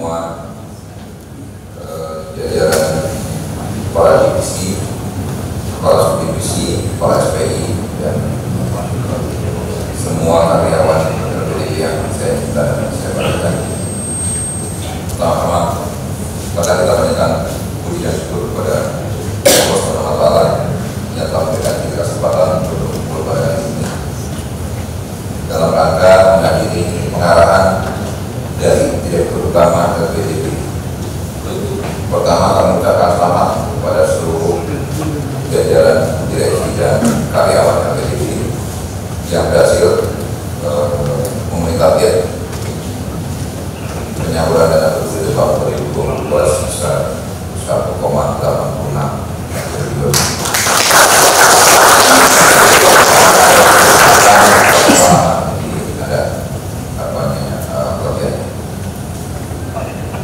semua jajaran kepala divisi, kepala subdivisi, kepala SPI, dan semua karyawan LPDB yang saya cinta dan saya banggakan. Pertama-tama, kita berikan puji dan syukur kepada Allah Subhanahu wa Ta'ala yang telah memberikan kita kesempatan untuk berkumpul pada hari ini dalam rangka menghadiri pengarahan dari Direktur Utama LPDB. Pertama, kami mengucapkan selamat kepada seluruh jajaran direksi dan karyawan LPDB yang berhasil memenuhi target penyaluran dana BPJS tahun 2022 sebesar 1,86 triliun.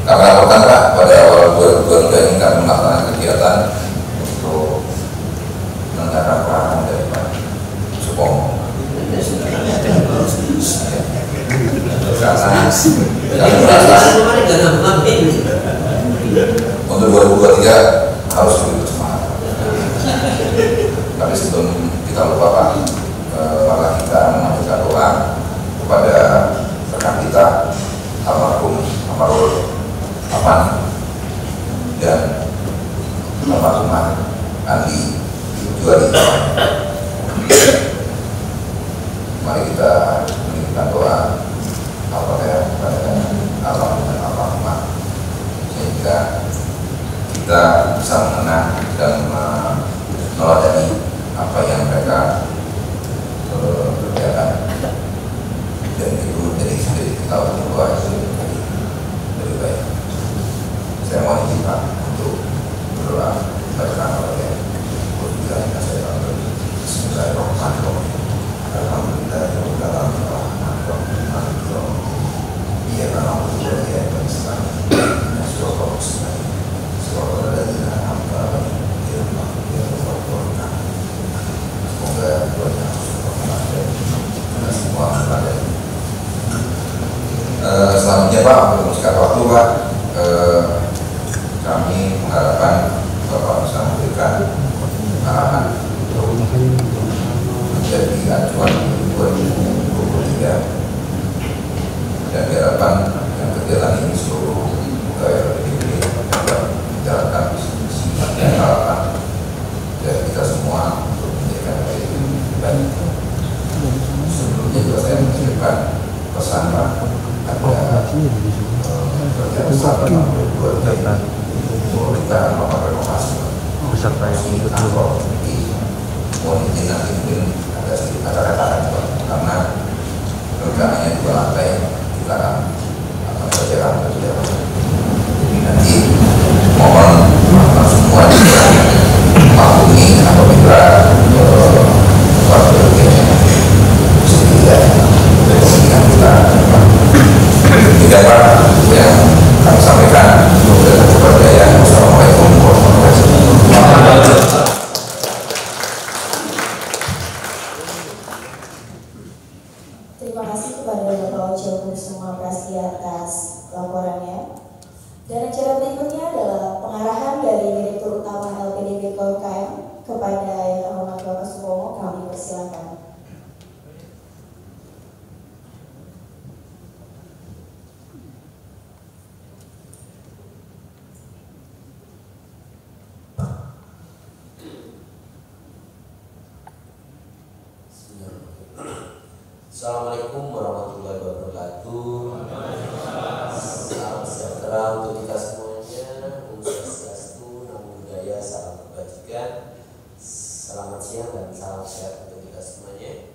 Kami laporkan Pak, pada awal 2022 ini kami melaksanakan kegiatan untuk mendengarkan peranan dari Pak Supomo. Karena kami merasa untuk 2023 harus lebih bersemangat. Tapi sebelum kita lupa Pak, maka kita memanjatkan doa kepada rekan kita almarhum Amarul Aman dan almarhumah Andi Juwari. Mari kita mengirimkan doa kepada almarhum dan almarhumah sehingga kita bisa mengenang dan meneladani apa yang mereka kerjakan, dan itu jadi kita berdoa itu lebih baik. Saya mohon izin Pak untuk berdoa bacaan oleh Bismillahirrahmanirrahim. Bismillahirrahmanirrahim. Selanjutnya Pak, untuk mengisikan waktu Pak, kami mengharapkan Bapak bisa memberikan arahan untuk menjadi acuan 2023 dan diharapkan yang kegiatan ini seluruh pegawai LPDB dapat menjalankan visi dan harapan dari kita semua untuk menjadikan LPDB lebih baik. Sebelumnya juga saya mengirimkan pesan Pak, ada kerja besar tahun 2023 untuk kita melakukan renovasi beserta yang ikut mohon izin nanti mungkin ada sedikit retakan karena rencananya 2 lantai kita akan berjalan. Jadi nanti mohon semua juga maklumi apabila waktu berikutnya sedikit kepentingan kita. Tiga Pak yang kami sampaikan. Wassalamualaikum warahmatullahi wabarakatuh. Terima kasih kepada Bapak Ojo Kusuma Prastia atas laporannya. Dan acara berikutnya adalah pengarahan dari Direktur Utama LPDB KUKM kepada Yang Terhormat Bapak Supomo. Kami persilakan. Assalamualaikum warahmatullahi wabarakatuh. Salam sejahtera untuk kita semuanya. Om Swastiastu, Namo Buddhaya, salam kebajikan. Selamat siang dan salam sehat untuk kita semuanya.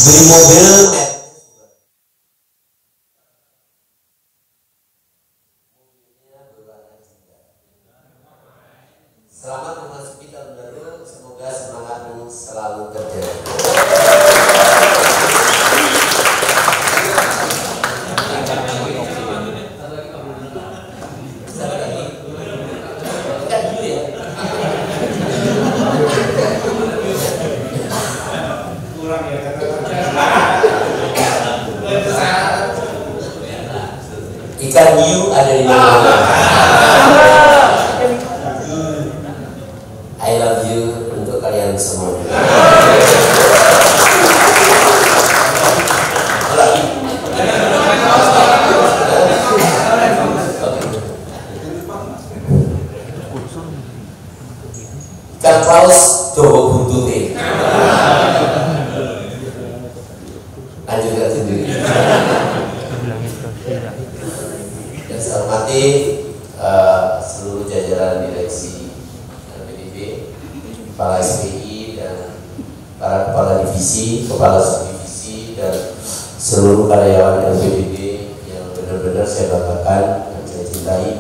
Beli mobil selamat memasuki tahun baru, semoga semangatmu selalu terjaga. Kurang ya kata-kata. Ikan hiu ada di mana-mana. I love you untuk kalian semua. Ikan paus dobo buntute. Lanjutkan sendiri. Yang saya hormati seluruh jajaran direksi PDB, kepala SPI dan para kepala divisi, kepala subdivisi dan seluruh karyawan LPDB yang benar-benar saya banggakan dan saya cintai.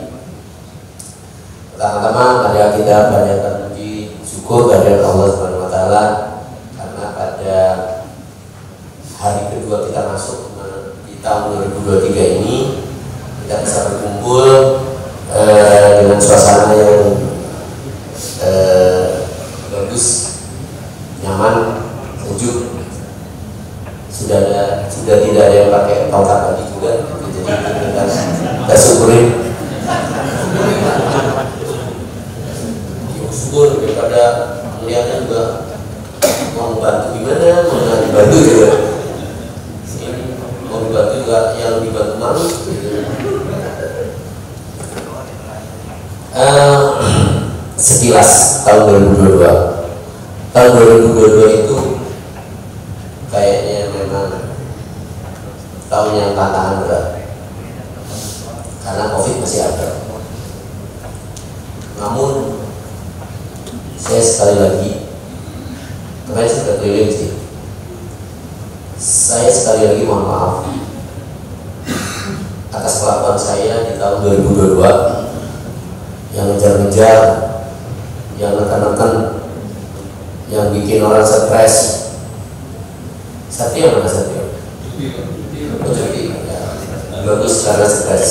Pertama-tama mari kita panjatkan puji syukur kehadirat Allah Subhanahu wa taala karena pada hari kedua kita masuk di tahun 2023 ini kita bisa berkumpul dengan suasana yang bagus, nyaman, sejuk. Sudah tidak ada yang pakai tongkat lagi juga, jadi kita syukurin. Syukur daripada melihatnya juga mau bantu gimana, mau dibantu juga. Ini mau dibantu juga yang dibantu malu. Sekilas tahun 2022. Tahun 2022 itu kayaknya memang tahun yang tantangan berat karena COVID masih ada. Namun saya sekali lagi, kemarin saya sudah keliling sih, saya sekali lagi mohon maaf atas kelakuan saya di tahun 2022 yang ngejar-ngejar, yang neken-neken, yang bikin orang stres. Satria mana Satria? Oh jadi ya, bagus karena stres.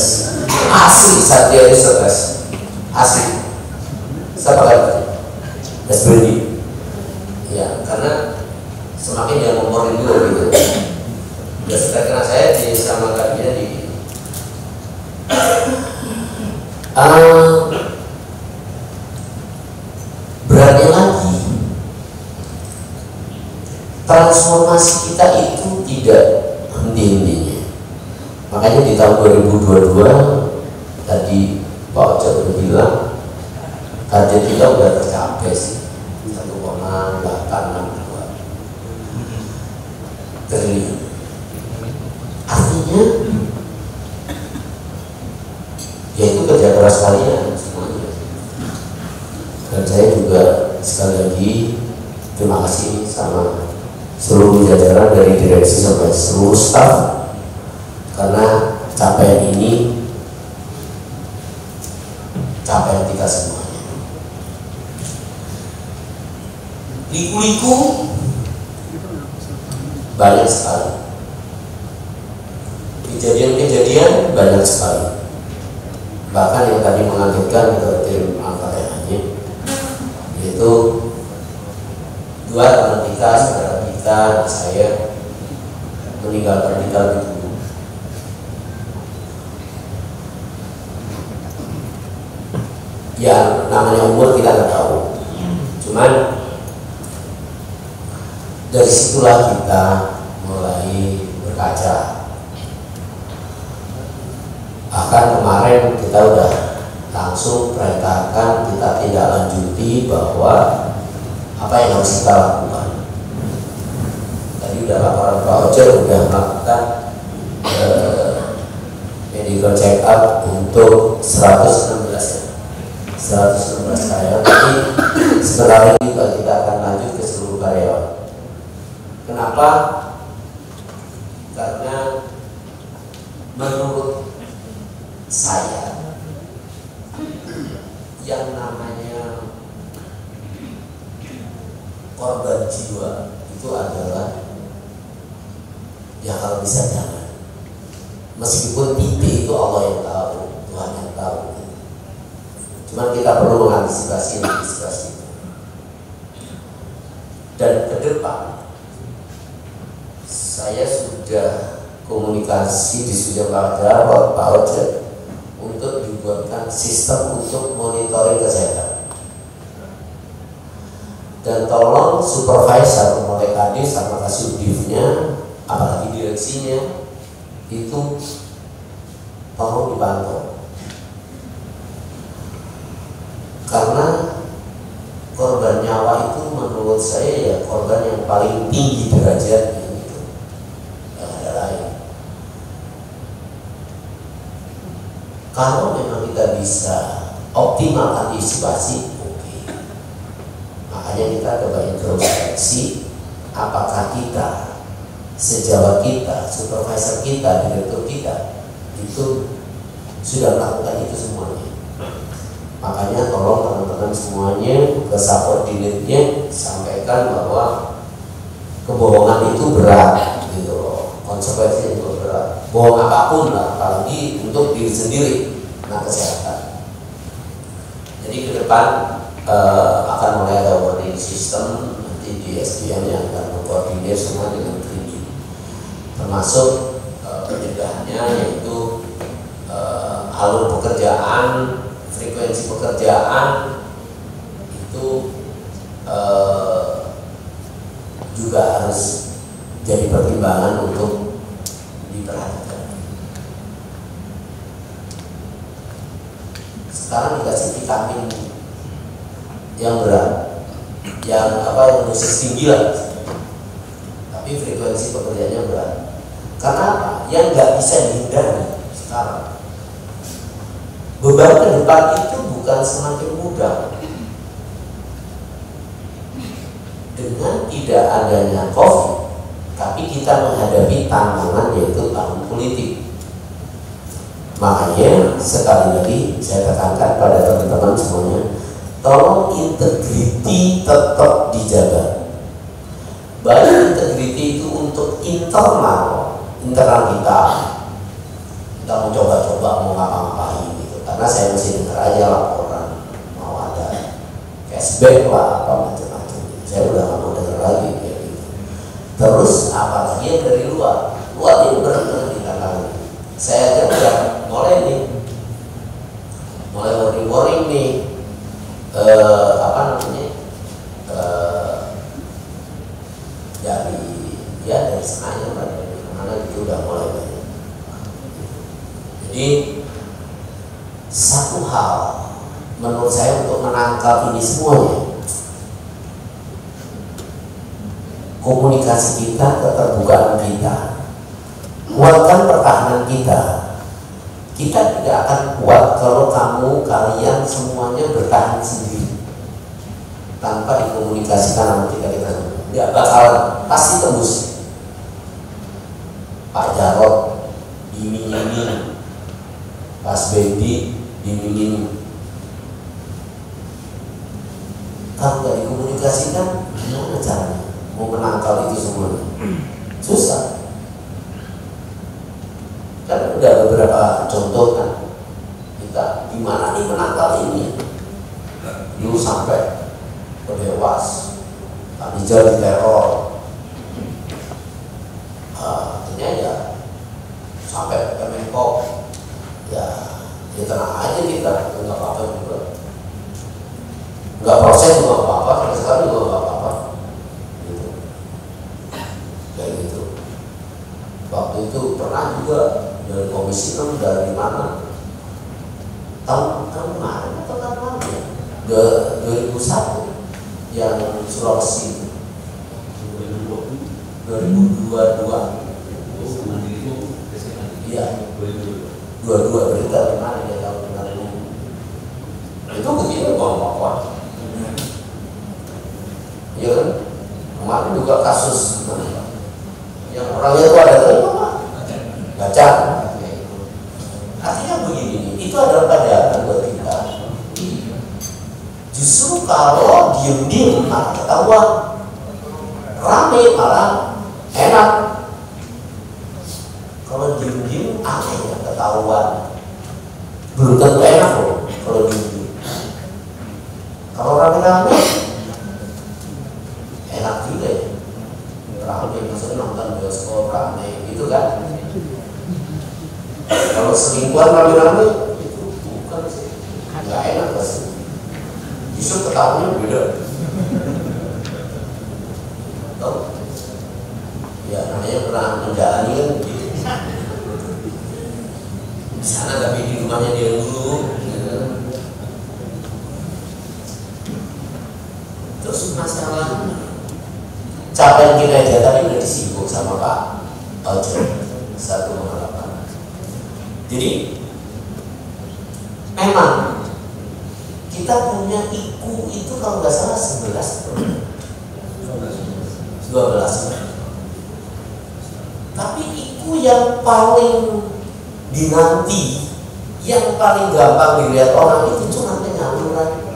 Asli Satria itu stres, asli. Siapa lagi? Desbredi. Ya karena semakin dia ngomongin dulu gitu. Ya sudah karena saya disamakannya di beratnya lagi, transformasi kita itu tidak henti-hentinya. Makanya di tahun 2022 tadi Pak Oce udah bilang target kita udah tercapai sih, 1,862 triliun. Artinya yaitu kerja keras kalian semuanya. Dan saya juga sekali lagi terima kasih sama seluruh jajaran dari direksi sampai seluruh staf karena capaian ini capaian kita semuanya. Liku-liku banyak sekali, kejadian-kejadian banyak sekali. Bahkan yang tadi mengagetkan ke tim angkatannya yaitu dua teman kita, saudara kita, dan saya meninggalkan kita lebih dulu. Ya namanya umur kita nggak tahu, cuman dari situlah kita mulai berkaca. Bahkan kemarin kita udah langsung perintahkan kita tidak lanjuti bahwa apa yang harus kita lakukan. Tadi udah laporan Pak Oce udah melakukan medical check up untuk 116 karyawan. Tapi sebentar lagi juga kita akan lanjut ke seluruh karyawan. Kenapa? Karena menurut saya yang namanya korban jiwa itu adalah ya kalau bisa jangan, meskipun titik itu Allah yang tahu, Tuhan yang tahu. Cuman kita perlu mengantisipasi itu. Dan ke depan saya sudah komunikasi di Pak Oce untuk dibuatkan sistem untuk monitoring kesehatan. Dan tolong supervisor mulai kadis sama kasubdivnya, apalagi direksinya, itu tolong dipantau. Karena korban nyawa itu menurut saya ya korban yang paling tinggi derajatnya gitu. Yang ada lain. Kalau memang kita bisa optimal antisipasi, makanya kita coba introspeksi apakah kita, sejawat kita, supervisor kita, direktur kita itu sudah melakukan itu semuanya. Makanya tolong teman-teman semuanya ke subordinate-nya sampaikan bahwa kebohongan itu berat gitu loh, konsekuensinya itu berat. Bohong apapun lah, apalagi untuk diri sendiri, nah kesehatan. Jadi ke depan akan mulai ada warning system, nanti di SDM yang akan mengkoordinir semua dengan 3D, termasuk pencegahannya yaitu alur pekerjaan, frekuensi pekerjaan itu juga harus jadi pertimbangan untuk diperhatikan. Sekarang dikasih vitamin yang berat, yang dosis tinggi lah, tapi frekuensi pekerjaannya berat. Karena apa? Yang nggak bisa dihindari sekarang, beban ke depan itu bukan semakin mudah. Dengan tidak adanya COVID, tapi kita menghadapi tantangan yaitu tahun politik. Makanya sekali lagi saya tekankan pada teman-teman semuanya, tolong integriti tetap dijaga. Baik integriti itu untuk internal kita mau coba-coba mau ngapa-ngapain gitu. Karena saya masih dengar aja laporan mau ada cashback lah apa macam-macam. Saya udah nggak mau dengar lagi kayak gitu. Terus apalagi yang dari luar ini benar-benar ditangani. Saya aja udah mulai warning nih. Dari Senayan dari mana gitu udah mulai banyak. Jadi satu hal menurut saya untuk menangkap ini semuanya, komunikasi kita, keterbukaan kita, kuatkan pertahanan kita. Kita tidak akan kuat kalau kalian semuanya bertahan sendiri tanpa dikomunikasikan sama kita semua. Nggak bakalan, pasti tembus. Pak Jarod dimingin, Mas Bendi dimingin. Kalau nggak dikomunikasikan, gimana caranya mau menangkal itu semua? Susah. Kan udah beberapa contoh kan, kita gimana nih menangkal ini? Dulu sampai ke Dewas, Pak Rijal diteror. Akhirnya ya sampai ke Kemenko, ya tenang aja kita, nggak apa-apa juga, nggak proses juga nggak apa-apa, sampai sekarang juga nggak apa-apa, gitu. Kayak gitu. Waktu itu pernah juga dari Komisi 6 dari mana? Tahun kemarin atau tahun lalu ya? 2001 yang Sulawesi 2022. Iya, 22 berita di mana dia tahun kemarin itu begitu apa-apa. Iya kan? Kemarin juga kasus yang orangnya itu ada baca. Artinya begini, itu adalah pelajaran buat kita. Justru kalau diem-diem malah ketahuan, rame malah enak. Kalau diem-diem aneh ya ketahuan, belum tentu enak loh kalau diem-diem. Kalau rame-rame enak juga ya. Rame maksudnya nonton bioskop rame gitu kan. Kalau selingkuhan rame-rame itu besok ketahuannya beda. Tahu? Ya namanya pernah menjalani kan begitu. Di sana tapi di rumahnya dia dulu. Gitu. Terus masalah capaian kinerja tadi udah disinggung sama Pak Ojo 1,8. Jadi memang kita punya IQ itu kalau nggak salah 11 12. Tapi IQ yang paling dinanti, yang paling gampang dilihat orang itu cuma penyaluran.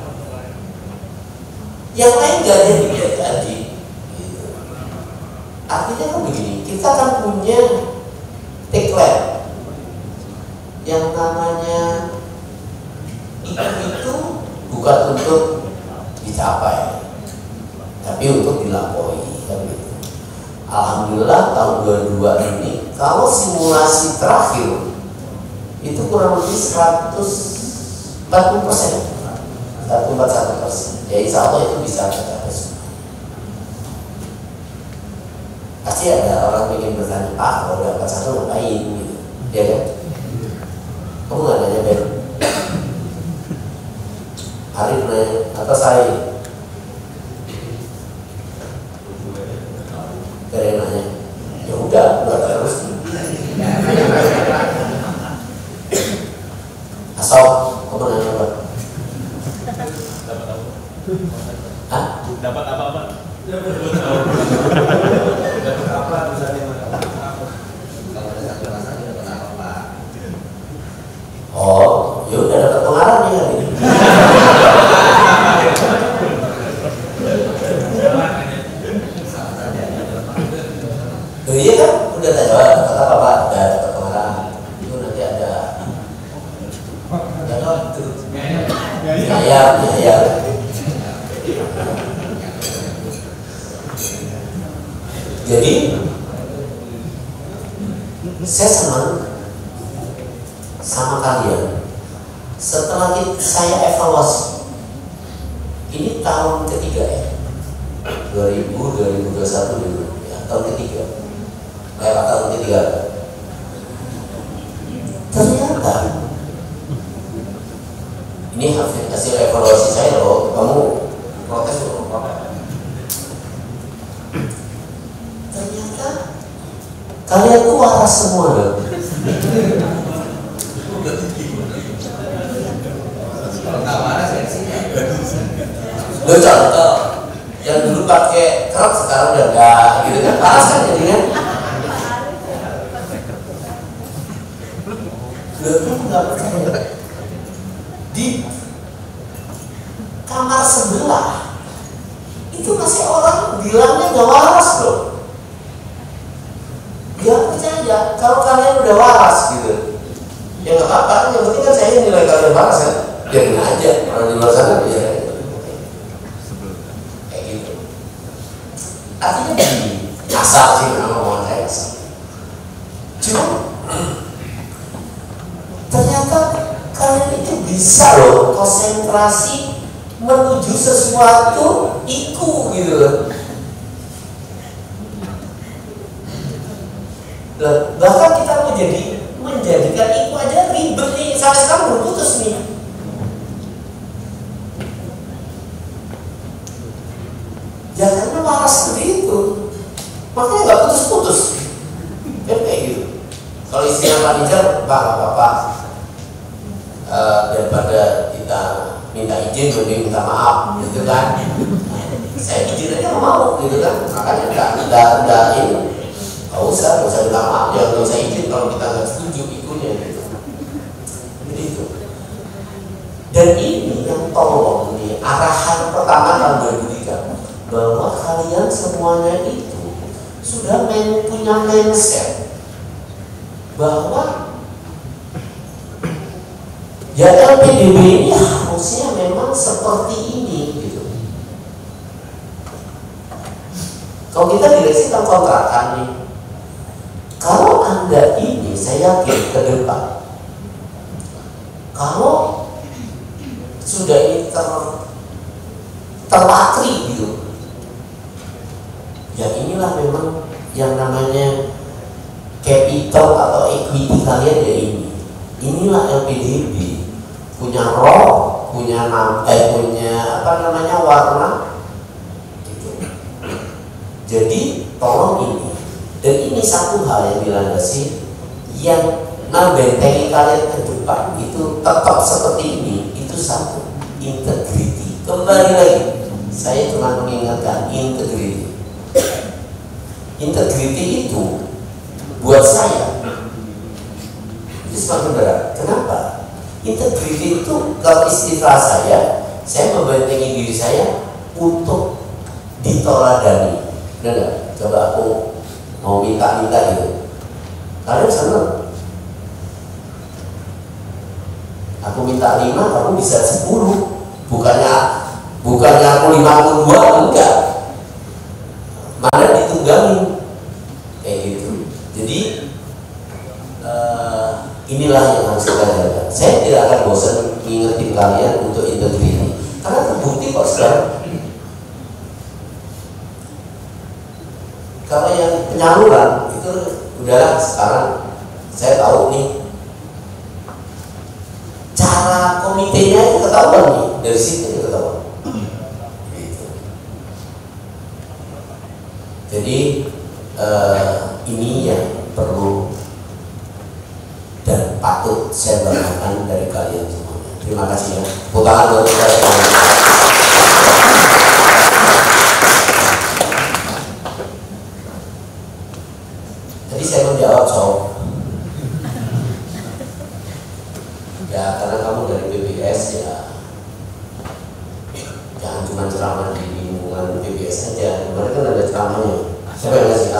Yang lain gak ada yang dilihat tadi. Gitu. Artinya kan begini, kita kan punya tagline yang namanya IQ itu bukan untuk dicapai, tapi untuk dilampaui kan gitu. Alhamdulillah tahun 22 ini kalau simulasi terakhir itu kurang lebih 141%, 141%. Ya insya Allah itu bisa tercapai. Pasti ada orang ingin bertanya, Pak kalau dapat 1 ngapain gitu, ya kan? Kamu nggak nanya Ben? Arif nanya atau saya? Dari nanya, ya udah terus. Asal, kamu nanya apa? Dapat apa? Hah? Dapat apa? Dapat apa? Misalnya kalau ada satu masalah dapat apa Pak? Oh, ya udah dapat pengarang nih hari ini. Iya kan, udah tak jawab dapat apa Pak? Udah dapat pengarang. Itu nanti ada biaya. Jadi saya senang sama kalian. Setelah saya evaluasi, ini tahun ketiga ya, 2021 dulu ya, tahun ketiga, lewat tahun ketiga. Ternyata ini hasil evaluasi saya loh, kamu protes loh. Ternyata kalian tuh waras semua loh. Kalau nggak waras ya sih. Lo contoh yang dulu pakai kerap sekarang udah enggak gitu kan, paras kan jadinya. Lo tuh nggak percaya. Di kamar sebelah itu masih orang bilangnya nggak waras loh. Gak percaya kalau kalian udah waras gitu. Ya nggak apa-apa, yang penting kan saya nilai kalian waras kan. Biarin aja orang di luar sana biar kayak gitu. Artinya begini, asal sih memang omongan saya asal. Cuma ternyata kalian itu bisa loh konsentrasi menuju sesuatu IQ gitu loh. Bahkan kita menjadikan IQ aja ribet nih, sampai sekarang belum putus nih. Ya karena waras seperti itu, makanya nggak putus-putus. Kan kayak gitu. Kalau istilah manajer, bapak daripada kita minta izin mending minta maaf gitu kan. Saya izin aja nggak mau gitu kan. Makanya nggak ini. Nggak usah minta maaf, ya nggak usah izin kalau kita nggak setuju ikunya gitu. Jadi itu. Dan ini yang tolong nih arahan pertama tahun 2003 bahwa kalian semuanya itu sudah punya mindset bahwa ya LPDB ini harusnya memang seperti ini gitu. Kalau kita direksi kan kontrakan nih, kalau Anda ini saya yakin ke depan kalau sudah ini terpatri gitu. Ya inilah memang yang namanya capital atau equity kalian ya ini. Inilah LPDB, punya roh, punya warna gitu. Jadi tolong ini, dan ini satu hal yang dilandasi yang membentengi kalian ke depan itu tetap seperti ini. Itu satu, integriti. Kembali lagi, saya cuma mengingatkan integriti. Integriti itu buat saya itu semakin berat. Kenapa? Integriti itu kalau istilah saya membentengi diri saya untuk ditoladani. Benar nggak? Coba aku mau minta gitu. Kalian senang? Aku minta 5, kamu bisa 10. Bukannya aku 52, enggak. Mana ditunggangi kayak gitu. Jadi inilah yang harus kita jaga. Saya tidak akan bosan mengingetin kalian untuk integriti, karena terbukti kok sekarang. Kalau yang penyaluran itu udahlah, sekarang saya tahu nih cara komitenya itu ketahuan nih, dari situ ketahuan. Gitu. Jadi ini yang perlu dan patut saya banggakan dari kalian semuanya. Terima kasih ya. Putangan untuk saya. Tadi saya menjawab ya, karena kamu dari BPS ya, jangan cuma ceramah di lingkungan BPS aja. Kemarin kan ada ceramahnya. Siapa yang ngasih?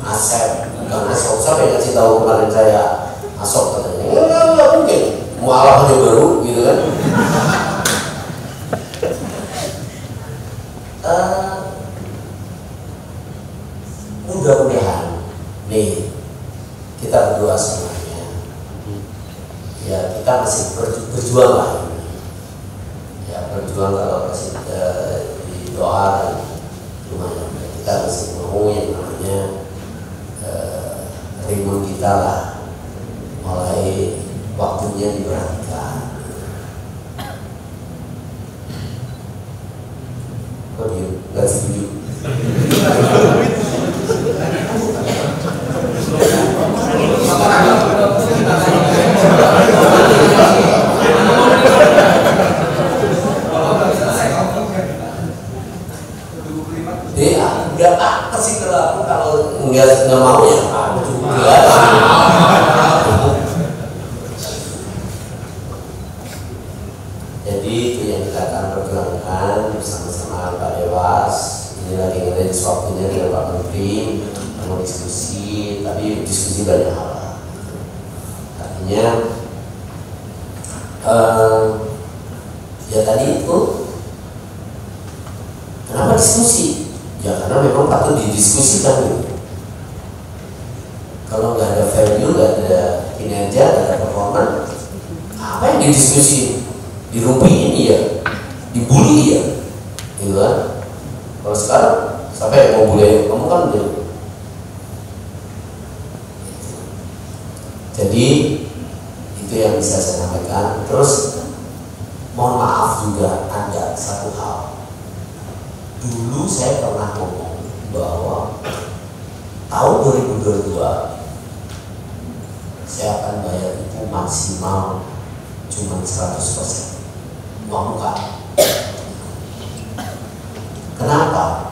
Asep. Bukan Asop. Siapa yang ngasih tahu kemarin saya Asop katanya? Enggak mungkin. Mualaf aja baru gitu kan. Mudah-mudahan nih kita berdoa semuanya. Ya kita masih berjuang lah ini. Ya berjuang kalau masih di doa dan lumayan. Kita masih mau yang namanya rimon kita lah, mulai waktunya diperhatikan. Kok dia nggak setuju? Nggak apa sih kalau nggak mau ya apa juga. Jadi itu yang kita akan perjuangkan bersama-sama Pak Dewas. Ini lagi ngadain waktunya dengan Pak Menteri, mau diskusi, tapi diskusi banyak hal. Artinya ya tadi itu kenapa diskusi? Ya karena memang patut didiskusikan gitu. Kalau nggak ada value, nggak ada kinerja, nggak ada performa, apa yang didiskusi? Dirupiin ya, dibully ya, gitu kan? Kalau sekarang siapa yang mau bully? Kamu kan belum. Jadi itu yang bisa saya sampaikan. Terus mohon maaf juga ada satu hal. Dulu saya pernah ngomong bahwa tahun 2022 saya akan bayar itu maksimal cuma 100% uang muka. Kenapa?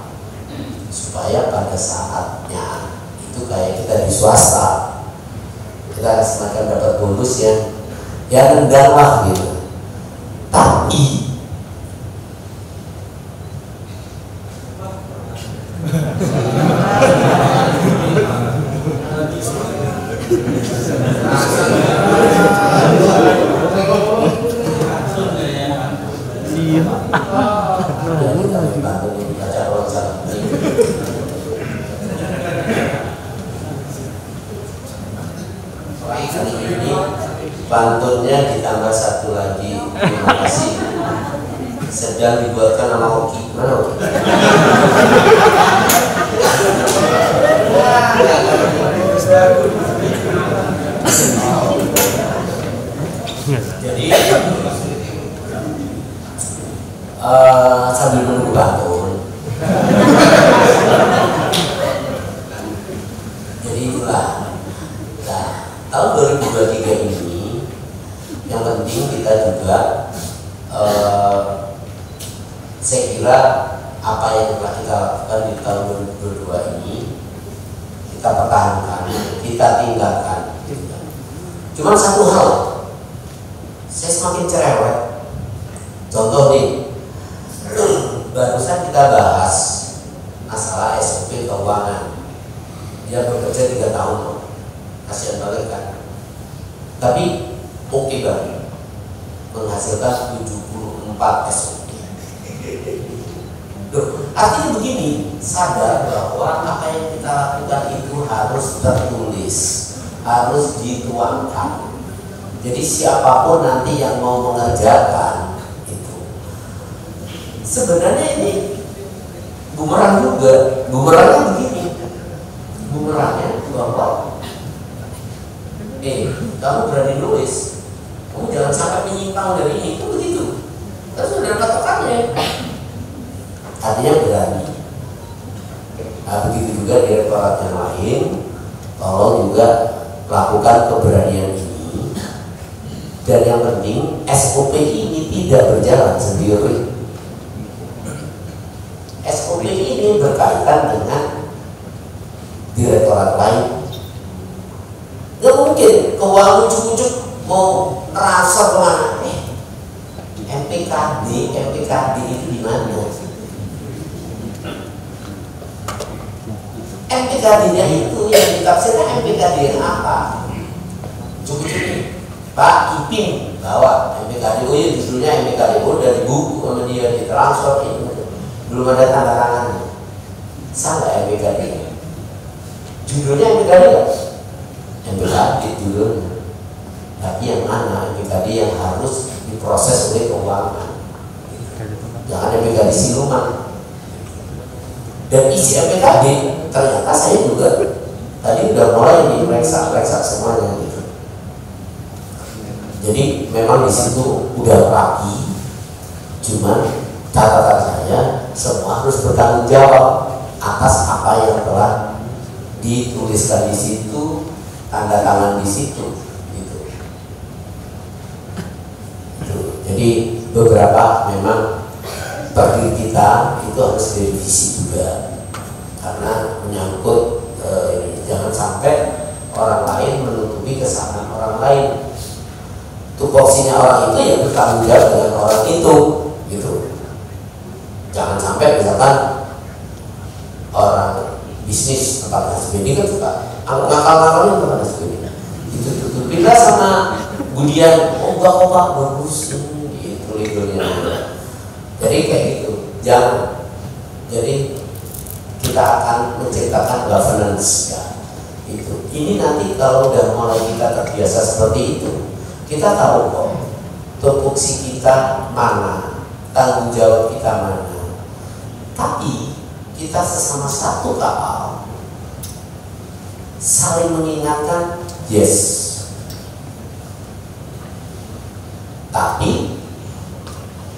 Supaya pada saatnya itu kayak kita di swasta, kita semakin dapat bonus yang rendah lah gitu. Tapi pantunnya ditambah satu lagi. Terima kasih. sedang dibuatkan nama Oki. Mana Oki? Jadi sambil menunggu bangun. Jadi itulah. Nah, tahun 2023 ini yang penting kita juga saya kira apa yang telah kita lakukan di tahun 2022 ini kita pertahankan, kita tinggalkan. Cuma satu hal, saya semakin cerewet. Contoh nih, barusan kita bahas masalah SOP keuangan. Dia bekerja 3 tahun, kasihan banget kan. Tapi oke banget, menghasilkan 74 SOP. Loh, artinya begini, sadar bahwa apa yang kita lakukan itu harus tertulis, harus dituangkan. Jadi siapapun nanti yang mau mengerjakan itu, sebenarnya ini bumerang juga. Bumerangnya begini, bumerangnya bahwa kamu berani nulis, kamu jangan sampai menyimpang dari ini, itu begitu. Kan sudah ada patokannya. Artinya berani. Nah, begitu juga direktorat yang lain, tolong juga lakukan keberanian ini. Dan yang penting SOP ini tidak berjalan sendiri. SOP ini berkaitan dengan direktorat lain. Gak mungkin keuangan ujuk-ujuk mau transfer kemana? MPKD itu di mana? MPKD-nya itu yang ditafsirkan MPKD yang apa? Cukup-cukup Pak Ipin bawa MPKD, oh ya judulnya MPKD, udah di buku sama dia ditransfer ini, belum ada tanda tangannya. Salah MPKD. Judulnya MPKD kan? MPKD judulnya. Tapi yang mana MPKD yang harus diproses oleh keuangan? Jangan MPKD siluman. Dan isi MPKD ternyata saya juga tadi udah mulai nih reksa semuanya gitu. Jadi memang di situ udah rapi, cuman catatan saya semua harus bertanggung jawab atas apa yang telah dituliskan di situ, tanda tangan di situ, gitu. Jadi beberapa memang bagi kita itu harus direvisi juga karena menyangkut jangan sampai orang lain menutupi kesalahan orang lain. Tupoksinya orang itu ya bertanggung jawab dengan orang itu, gitu. Jangan sampai misalkan orang bisnis tempat SPD kan suka ngakal-ngakalnya tempat SPD itu tutupinlah sama Budian, enggak bagus ini gitu legalnya. Jadi kayak gitu, jangan. Jadi kita akan menciptakan governance ya. Itu. Ini nanti kalau udah mulai kita terbiasa seperti itu, kita tahu kok tupoksi kita mana, tanggung jawab kita mana. Tapi kita sesama satu kapal saling mengingatkan, yes. Tapi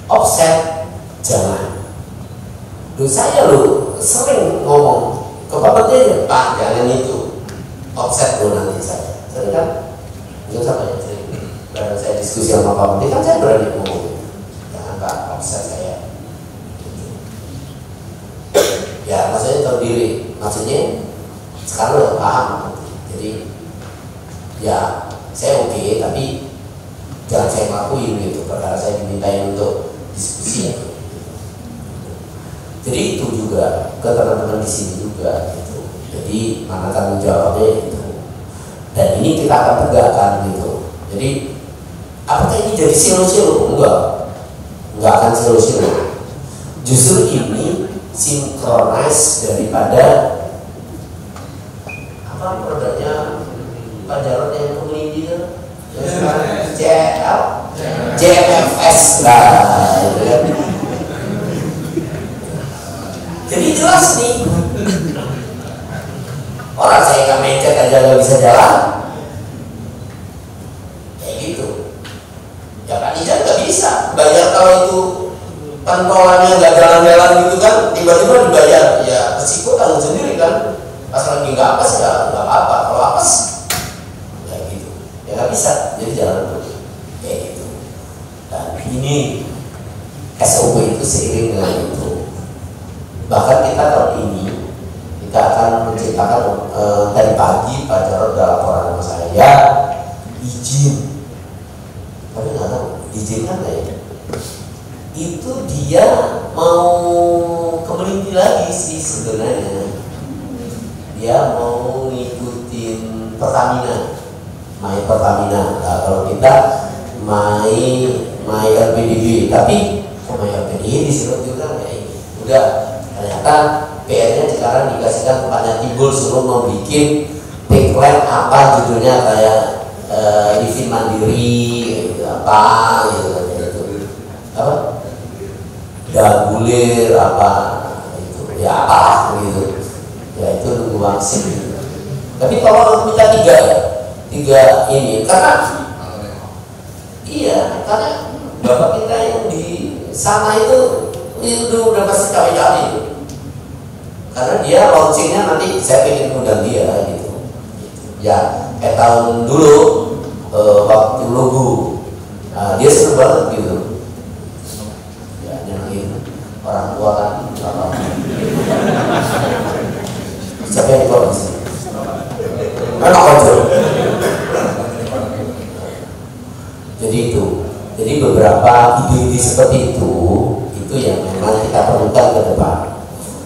offset jangan. Saya sering ngomong ke Bapak dia, Pak jangan itu offset nanti saya. Sering kan? Itu sama ya sering. Karena saya diskusi sama Bapak dia kan saya berani ngomong, jangan Pak offset saya. Ya maksudnya tahu diri, maksudnya sekarang udah paham. Jadi ya saya oke, tapi jangan saya ngelakuin gitu, karena saya dimintain untuk diskusi ya. Jadi itu juga ke teman-teman di sini juga gitu. Jadi mana tanggung jawabnya itu. Dan ini kita akan tegakkan gitu. Jadi apakah ini jadi silo-silo? Enggak akan silo-silo. Justru ini sinkronis daripada apa produknya Pak Jarod yang kemelindi itu JFS lah, jelas nih. Orang saya nggak mencet aja nggak bisa jalan, kayak gitu. Ya kan Ijan nggak bisa bayar kalau itu pentolannya nggak jalan-jalan gitu kan, tiba-tiba dibayar, ya resiko tanggung sendiri kan. Pas lagi nggak apes ya nggak apa-apa, kalau apes kayak gitu, ya nggak bisa, jadi jalan terus kayak gitu. Dan ini SOP itu seiring dengan itu. Bahkan kita tahun ini kita akan menciptakan dari pagi Pak Jarod dalam laporan sama saya izin, tapi nggak tahu izinkan nggak ya? Itu dia mau kemelinti lagi sih sebenarnya. Dia mau ngikutin Pertamina, main Pertamina. Nah, kalau kita main LPDB, tapi main LPDB disuruh juga kayak ini. Udah, ternyata PR-nya sekarang dikasihkan kepada Timbul suruh membuat tagline apa judulnya kayak living mandiri gitu, apa gitu, apa dagulir apa itu ya apa gitu ya, itu nunggu vaksin. Tapi tolong minta tiga ini karena iya, karena bapak kita yang di sana itu udah pasti cawe-cawe itu. Karena dia launchingnya nanti saya pengen undang dia gitu. Ya kayak tahun dulu waktu logo, dia seru banget gitu. Ya nyenengin orang tua kan. Siapa yang tua di sini? Enak aja. Jadi itu. Jadi beberapa ide-ide seperti itu yang memang kita perlukan ke depan.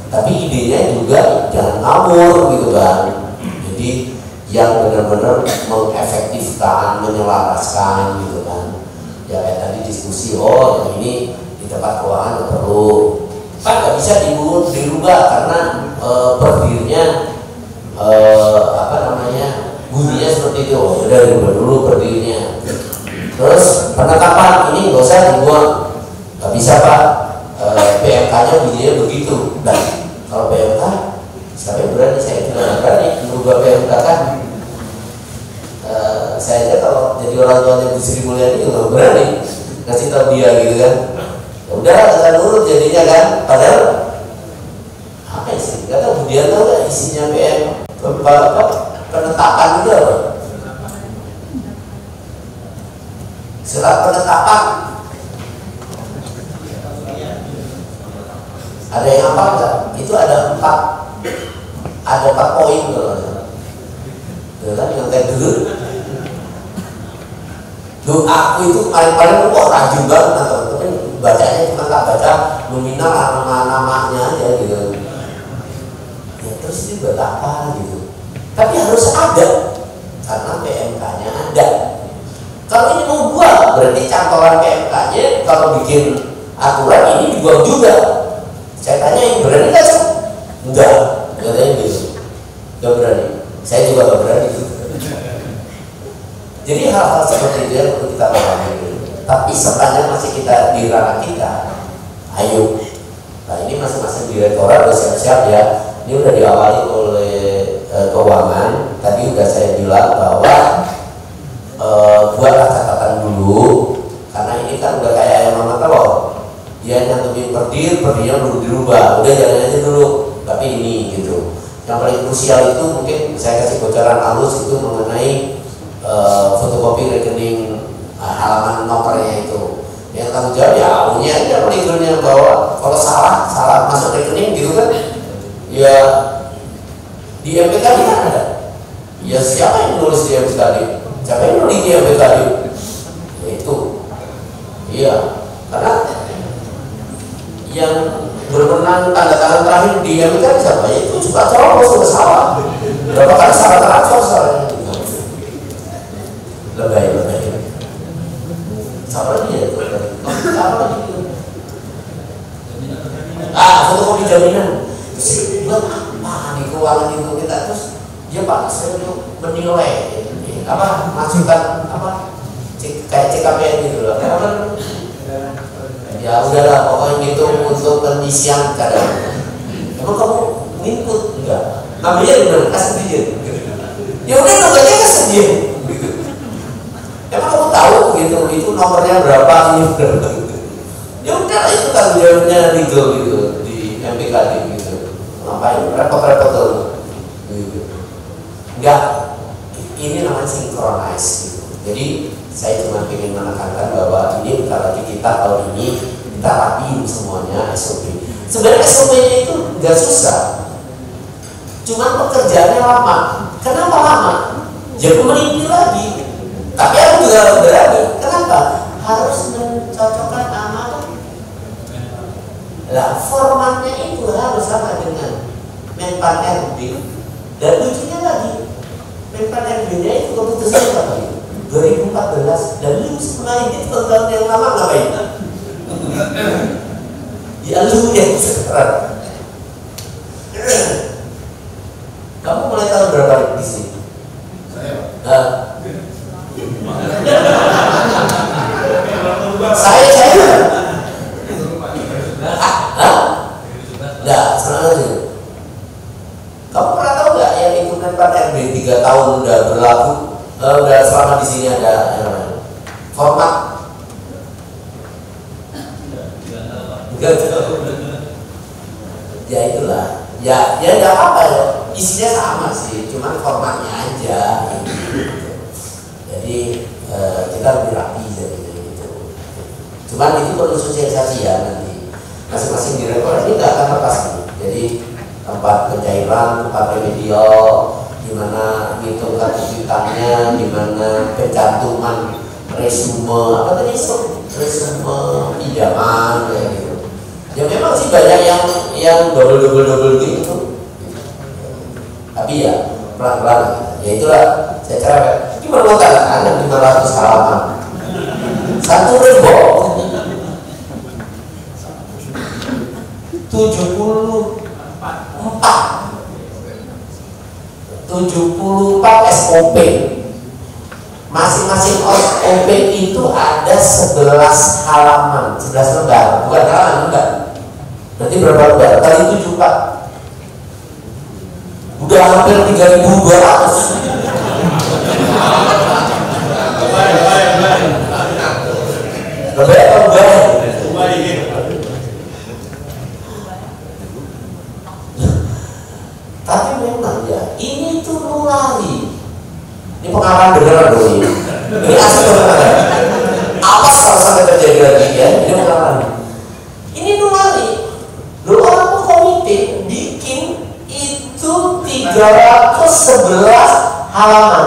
Tapi idenya juga jangan ngawur gitu kan. Jadi yang benar-benar mengefektifkan, menyelaraskan gitu kan. Ya kayak tadi diskusi, oh yang ini di tempat keuangan nggak perlu. Kan nggak bisa dirubah karena berdirinya bunyinya seperti itu. Oh, udah dirubah dulu berdirinya. Terus penetapan ini nggak usah dibuang, nggak bisa Pak. PMK-nya bunyinya begitu. Dan kalau PMK, siapa yang berani? Saya tidak berani merubah PMK kan. Saya aja kalau jadi orang tuanya Bu Sri Mulyani juga berani ngasih tahu dia gitu kan. Ya udah kita nurut jadinya kan. Padahal apa sih? Nggak tahu dia tahu nggak isinya penetapan itu apa? Surat penetapan. Ada yang apa enggak? Itu ada 4 poin kalau kan yang kayak dulu. Doaku itu paling kok rajin banget tapi bacanya cuma tak baca nominal nama-namanya aja gitu. Ya terus ini buat apa gitu? Tapi harus ada karena PMK-nya ada. Kalau ini mau buang berarti cantolan PMK-nya kalau bikin aturan ini dibuang juga. Saya tanya yang berani nggak sih? Enggak, katanya gitu. Nggak berani. Saya juga nggak berani. Jadi hal-hal seperti itu yang perlu kita pahami. Tapi sepanjang masih kita di ranah kita, ayo. Nah ini masing-masing direktorat udah siap-siap ya. Ini udah diawali oleh keuangan. Tadi udah saya bilang bahwa buatlah catatan dulu, karena ini kan udah kayak ayam mama telur. Dia nyantumin perdirnya dulu dirubah, udah jalan aja dulu. Tapi ini gitu. Yang paling krusial itu mungkin saya kasih bocoran halus itu mengenai fotokopi rekening halaman nomornya itu. Yang tanggung jawab ya punya aja legalnya bahwa kalau salah masuk rekening gitu kan, ya di MPKD kan ada. Ya siapa yang nulis di MPKD? Siapa yang nulis di MPKD? Ya itu. Iya, karena yang berwenang tanda tangan terakhir di MPKD siapa? Ya itu juga cowok sudah salah. Berapa kali salah terancam salahnya? Lebay. Salah dia itu. Salah gitu. Fotokopi jaminan. Buat apa di keuangan itu kita terus dia Pak saya untuk menilai apa masukkan apa kayak CKPN gitu loh. Ya udahlah pokoknya gitu untuk pengisian kadang. Emang kamu ngikut? Enggak. Namanya udah kasih dia. Ya udah nomornya kasih dia. Gitu. Emang kamu tahu gitu itu nomornya berapa ini berapa gitu. Ya udah itu kan jawabnya legal gitu di MPKD gitu. Ngapain repot-repot tuh? Gitu. Enggak. Ini namanya synchronize gitu. Jadi saya cuma ingin menekankan bahwa ini bentar lagi kita tahun ini kita rapiin semuanya SOP. Sebenarnya SOP-nya itu nggak susah, cuma pekerjaannya lama. Kenapa lama? Ya meliti lagi. Tapi aku juga berani. Kenapa? Harus mencocokkan amanah. Lah formatnya itu harus sama dengan Menpan RB. Dan lucunya lagi, Menpan RB-nya itu keputusannya apa itu? 2014 dan lu sebenarnya itu tahun yang lama ngapain? Ya lu yang sekarang. Kamu mulai tahun berapa di sini? Saya. Saya. Enggak, senang aja. Kamu pernah tahu nggak yang ikut Menpan RB 3 tahun udah berlaku? Udah selama di sini ada format. Enggak tahu. Ya itulah. Ya nggak apa ya. Isinya sama sih, cuman formatnya aja. Gitu. Jadi kita lebih rapi jadi gitu. Cuman itu perlu sosialisasi ya nanti. Masing-masing direktur ini nggak akan lepas nih. Jadi tempat pencairan, tempat remedial, gimana ngitung kartu utangnya, gimana pencantuman resume apa tadi resume pinjaman kayak gitu. Ya memang sih banyak yang double gitu. Tapi ya pelan-pelan. Ya itulah saya cara. Gimana mau tanda tangan 500 halaman? 1 rembok 74 SOP. Masing-masing SOP itu ada 11 halaman, 11 lembar, bukan halaman lembar. Berarti berapa lembar? Kali 74. Udah hampir 3.200. Lebih apa enggak? Tapi memang ya, ini tuh nulari. Ini pengalaman beneran loh ini. Ini asli beneran. Awas kalau sampai terjadi lagi ya, ini pengalaman. Ini nulari. Dulu orang tuh komite bikin itu 311 halaman.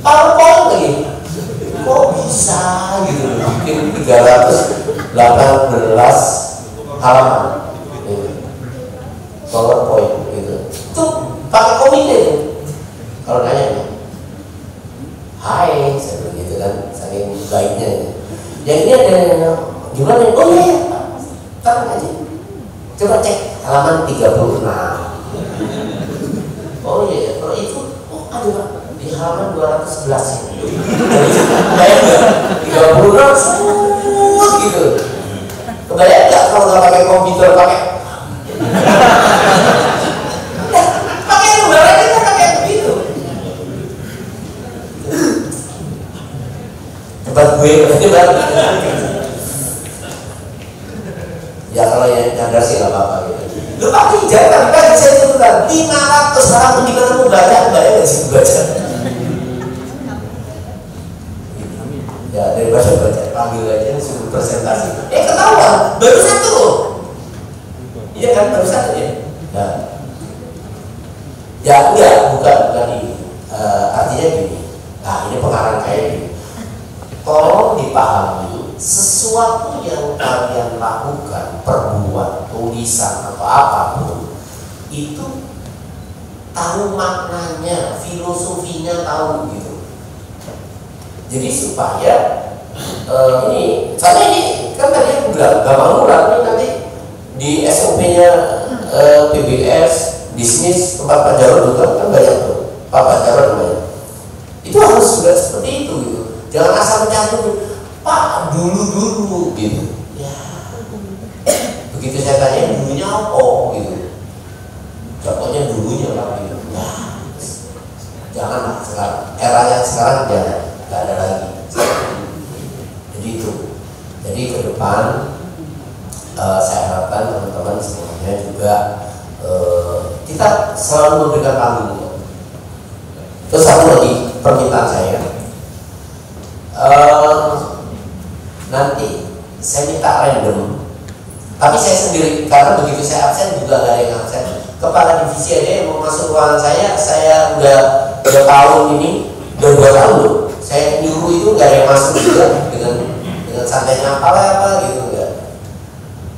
PowerPoint lagi. Kok bisa gitu? Bikin 318 halaman. PowerPoint gitu. Itu pakai komite. Kalau nanya, hai, saya bilang gitu kan, saking baiknya. Yang ini ada gimana? Oh iya, taruh aja. Coba cek halaman 36. Oh iya, kalau itu, oh ada Pak, di halaman 211 ini. Kebayang nggak? 36 gitu. Kebayang nggak kalau nggak pakai komputer, pakai lembaran kita pakai begitu. Tempat gue berarti baru. Ya kalau yang nyadar sih nggak apa-apa gitu. Lu pakai ijazah, kan saya tentukan 500 halaman gimana mau baca, bayang nggak sih baca? Ya daripada baca, panggil aja suruh presentasi. Ketahuan, baru 1 loh. Iya kan, baru 1 ya. Nah. Ya enggak, bukan ini. Artinya gini. Nah ini pengarang kayak gini. Tolong dipahami, sesuatu yang kalian lakukan, perbuat, tulisan atau apapun, itu tahu maknanya, filosofinya tahu gitu. Jadi supaya ini, karena ini kan tadi aku bilang gampang murah, ini nanti di SOP-nya PBS, bisnis, tempat Pak Jarod juga kan banyak tuh, Pak Jarod banyak. Itu harus juga seperti itu gitu. Jangan asal mencantum, Pak dulu gitu. Ya, begitu saya tanya dulunya apa gitu. Pokoknya dulunya Pak gitu. Nah, janganlah sekarang. Era yang sekarang jangan, nggak ada lagi. Jadi itu. Jadi ke depan saya harapkan teman-teman semuanya juga kita selalu memberikan panggung. Terus satu lagi permintaan saya, nanti saya minta random, tapi saya sendiri karena begitu saya absen juga nggak ada yang absen. Kepala divisi aja yang mau masuk ruangan saya udah 2 tahun ini, udah 2 tahun loh. Saya nyuruh itu nggak ada yang masuk juga dengan santainya apa gitu enggak.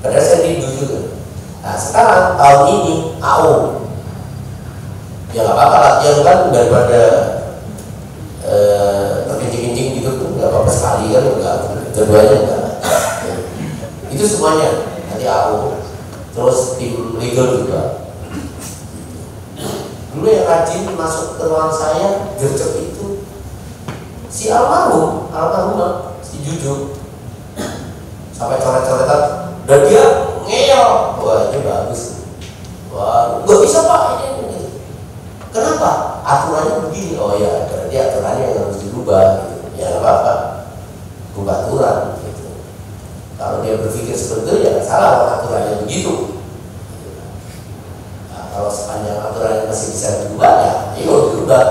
Padahal saya rindu juga. Nah sekarang tahun ini AO, ya nggak apa-apa latihan kan daripada terkencing-kencing gitu tuh nggak apa-apa sekali kan, enggak, keduanya enggak. Itu semuanya nanti AO, terus tim legal juga. Dulu yang rajin masuk ke ruang saya gercep itu si almarhumah si Juju, sampai coret-coretan dan dia ngeyel. Wah ini bagus, wah nggak bisa Pak ini. Kenapa? Aturannya begini. Oh ya berarti aturannya yang harus dirubah gitu. Ya nggak apa-apa, rubah aturan gitu. Kalau dia berpikir seperti itu ya salah, aturannya begitu. Nah, kalau sepanjang aturannya masih bisa dirubah ya ayo dirubah.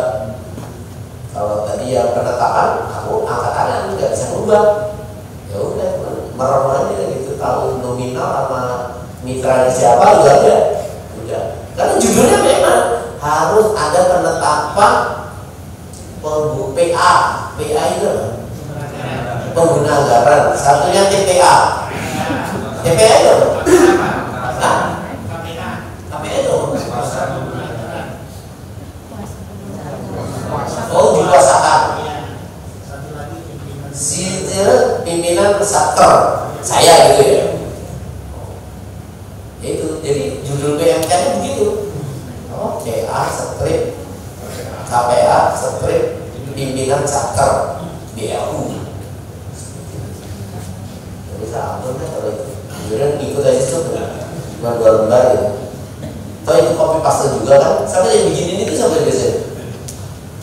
Kalau tadi yang penetapan aku angkat tangan nggak bisa berubah, ya udah merem aja gitu, tahu nominal sama mitranya siapa juga ada. Udah. Karena judulnya memang harus ada penetapan PA itu pengguna anggaran, satunya TPA. TPA itu apa? KPA itu dikuasakan. Si pimpinan satker saya gitu ya. Itu jadi judul PMK-nya begitu. CA strip KPA strip pimpinan satker BLU. Jadi saya ampun kan kalau itu. Kemudian ikut aja tuh cuma 2 lembar gitu. Toh itu copy paste juga kan. Sampai yang bikin ini tuh sampai biasanya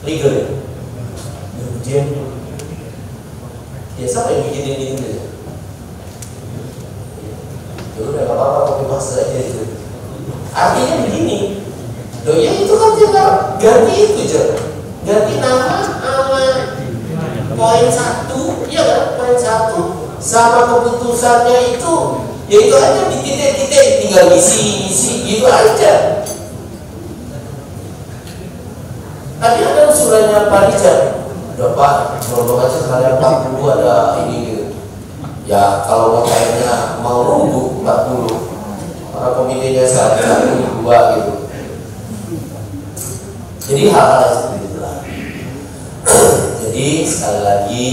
legal ya. Kemudian ya siapa yang bikin ini gitu. Ya udah gak apa-apa copy paste aja gitu. Artinya begini. Loh ya itu kan juga ganti itu aja, ganti nama sama poin 1, ya kan, poin 1 sama keputusannya itu, ya itu aja di titik-titik, tinggal isi gitu aja. Tadi ada usulannya Pak Rijal, udah Pak, kalau aja sekalian 40 ada ini gitu. Ya kalau kayaknya mau nunggu 40, karena komitenya 1, 2 gitu. Jadi hal-hal seperti itulah. Jadi sekali lagi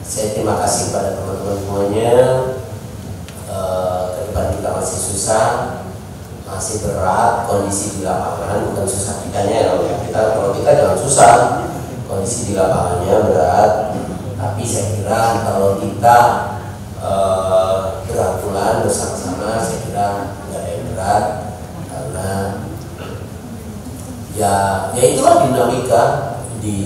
saya terima kasih pada teman-teman semuanya. Ke depan kita masih susah, masih berat kondisi di lapangan, bukan susah kitanya ya. Kalau kita jangan susah, kondisi di lapangannya berat. Tapi saya kira kalau kita berangkulan bersama-sama, saya kira nggak ada yang berat. Ya itulah dinamika di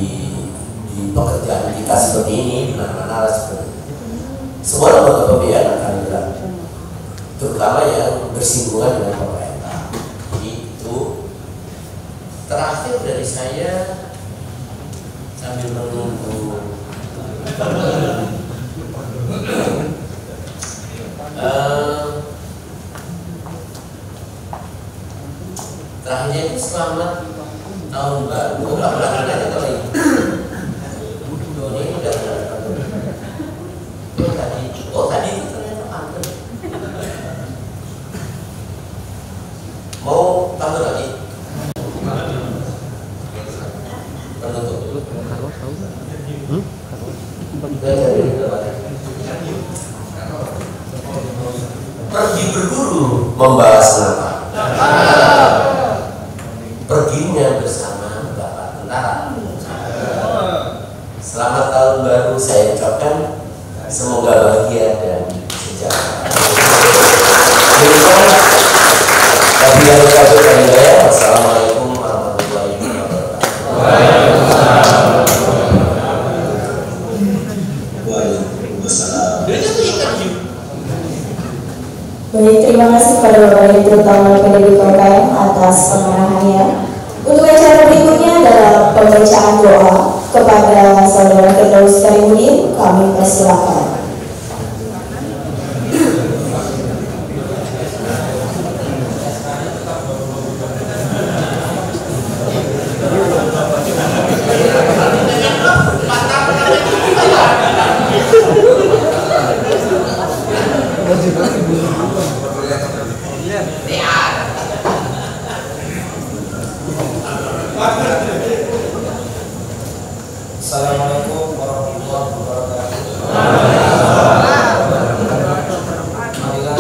pekerjaan kita seperti ini, di mana-mana seperti ini. Semua lembaga pembiayaan akan berat, terutama yang bersinggungan dengan pemerintah. Jadi itu terakhir dari saya sambil menunggu terakhirnya itu selamat tahun baru. Ulang-ulangan aja kalau ini. Ini udah tadi itu ternyata pantun. Mau tambah lagi? Penutup. Pergi berburu membawa senapa. Perginya bersama Bapak Tentara. Selamat tahun baru saya ucapkan, semoga bahagia dan sejahtera. kepada Bapak Direktur Utama PDB KKM atas pengarahannya. Untuk acara berikutnya adalah pembacaan doa kepada Saudara Firdaus Karimudin. Kami persilakan. Assalamualaikum warahmatullahi wabarakatuh. Marilah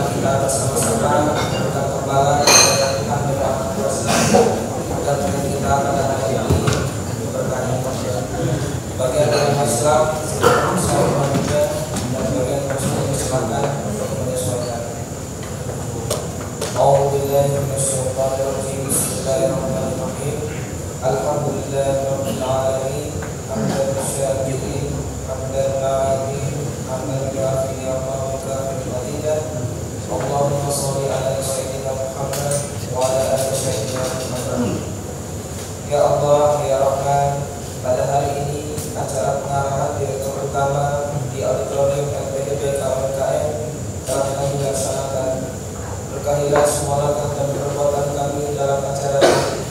kita bersama-sama berdoa kepada Tuhan Yang Maha Kuasa dan kita pada hari ini berkah bagi agama Islam, saya juga dan bagian Muslim silakan untuk menyesuaikan. A'udzubillahi minasyaitonir rajim. Bismillahirrahmanirrahim. Alhamdulillahirabbil alamin. Hamdan syakirin, hamdan na'imin, hamdan kafirin wa kafirin madidah. Allahumma shalli ala sayyidina Muhammad wa ala ali sayyidina Muhammad. Ya Allah, ya Rahman, pada hari ini acara pengarahan Direktur Utama di Auditorium LPDB KKM telah kami laksanakan. Berkahilah semua langkah dan perbuatan kami dalam acara ini.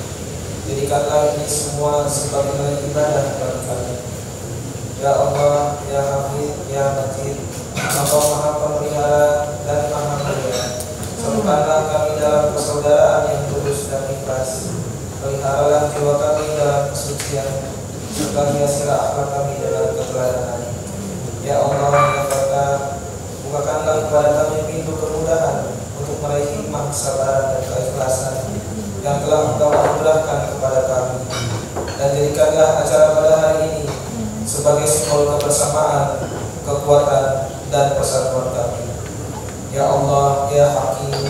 Jadikanlah ini semua sebagai ibadah bagi kami. Ya Allah, ya Hamid, ya Majid, Engkau Maha Pemelihara dan Maha Mulia. Satukanlah kami dalam persaudaraan yang tulus dan ikhlas. Peliharalah jiwa kami dalam kesucian, serta hiasilah akhlak kami dengan keteladanan. Ya Allah, ya Fatah, bukakanlah kepada kami pintu kemudahan untuk meraih hikmah, kesabaran dan keikhlasan yang telah Engkau anugerahkan kepada kami, dan jadikanlah acara pada hari ini sebagai simbol kebersamaan, kekuatan, dan persatuan kami. Ya Allah, ya Hakim,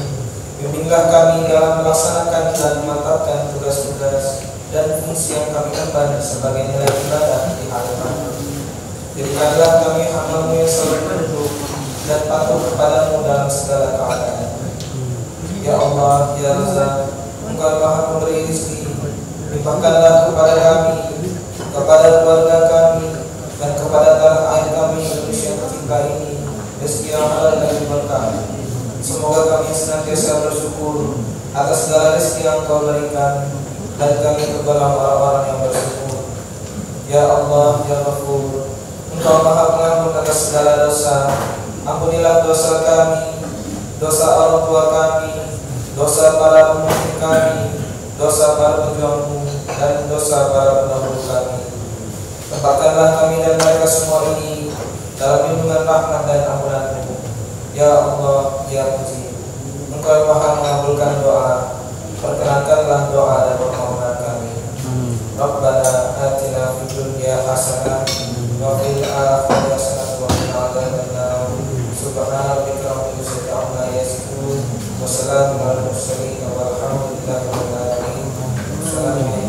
bimbinglah kami dalam melaksanakan dan memantapkan tugas-tugas dan fungsi yang kami emban sebagai nilai ibadah di hadapan. Jadikanlah kami hamba-Mu yang selalu tunduk dan patuh kepadamu dalam segala keadaan. Ya Allah, ya Razak, Engkau Maha Pemberi rezeki, limpahkanlah kepada kami, kepada keluarga kami, dan kepada tanah air kami Indonesia tercinta ini rezeki yang halal dan berkah. Semoga kami senantiasa bersyukur atas segala rezeki yang Engkau berikan, dan kami tergolong orang-orang yang bersyukur. Ya Allah, ya Ghafur, Engkau Maha Pengampun atas segala dosa. Ampunilah dosa kami, dosa orang tua kami, dosa para pemimpin kami, dosa para pejuang-Mu, dan dosa para pendahulu kami. Tempatkanlah kami dan mereka semua ini dalam lindungan rahmat dan ampunan-Mu. Ya Allah, ya Mujib, Engkau Maha mengabulkan doa. Perkenankanlah doa dan permohonan kami. Rabbana atina fid dunya hasanah wa fil akhirati hasanah wa qina adzabannar. Subhana rabbika rabbil izzati amma yasifun. Wassalamu ala mursalin walhamdulillahi rabbil alamin. Assalamualaikum.